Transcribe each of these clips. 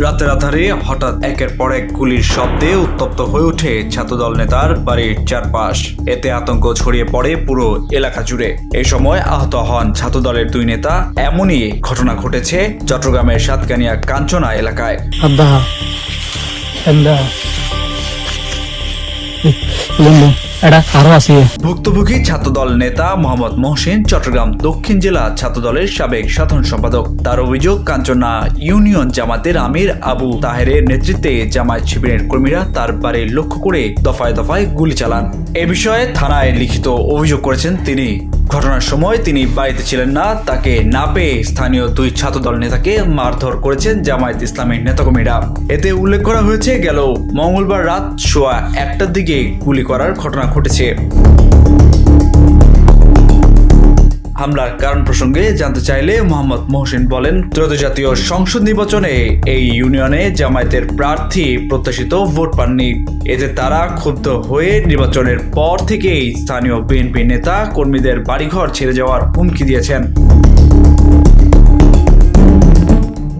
রাতের আধারে হঠাৎ একের পর এক গুলির শব্দে উত্তপ্ত হয়ে ওঠে ছাত্রদল নেতার বাড়ির চারপাশ। এতে আতঙ্ক ছড়িয়ে পড়ে পুরো এলাকা জুড়ে। এই সময় আহত হন ছাত্রদলের দুই নেতা। এমনই ঘটনা ঘটেছে চট্টগ্রামের সাতকানিয়া কাঞ্চনা এলাকায়। ভুক্তভোগী ছাত্রদল নেতা মোহাম্মদ মহসিন চট্টগ্রাম দক্ষিণ জেলা ছাত্রদলের সাবেক সাধারণ সম্পাদক। তার অভিযোগ, কাঞ্চনা ইউনিয়ন জামাতের আমির আবু তাহেরের নেতৃত্বে জামায়াত শিবিরের কর্মীরা তার বাড়ি লক্ষ্য করে দফায় দফায় গুলি চালান। এ বিষয়ে থানায় লিখিত অভিযোগ করেছেন তিনি। ঘটনার সময় তিনি বাড়িতে ছিলেন না। তাকে না পেয়ে স্থানীয় দুই ছাত্রদল নেতাকে মারধর করেছেন জামায়াত ইসলামের নেতাকর্মীরা। এতে উল্লেখ করা হয়েছে, গেল মঙ্গলবার রাত 1:15টার দিকে গুলি করার ঘটনা ঘটেছে। হামলার কারণ প্রসঙ্গে জানতে চাইলে মোহাম্মদ মহসিন বলেন, ত্রয়োদশ জাতীয় সংসদ নির্বাচনে এই ইউনিয়নে জামায়াতের প্রার্থী প্রত্যাশিত ভোট পাননি। এতে তারা ক্ষুব্ধ হয়ে নির্বাচনের পর থেকেই স্থানীয় বিএনপি নেতা কর্মীদের বাড়িঘর ছেড়ে যাওয়ার হুমকি দিয়েছেন।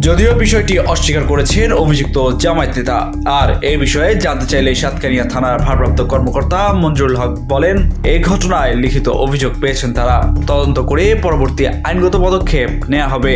যদিও বিষয়টি অস্বীকার করেছেন অভিযুক্ত জামায়াত নেতা। আর এই বিষয়ে জানতে চাইলে সাতকানিয়া থানার ভারপ্রাপ্ত কর্মকর্তা মঞ্জুরুল হক বলেন, এই ঘটনায় লিখিত অভিযোগ পেয়েছেন তারা। তদন্ত করে পরবর্তী আইনগত পদক্ষেপ নেওয়া হবে।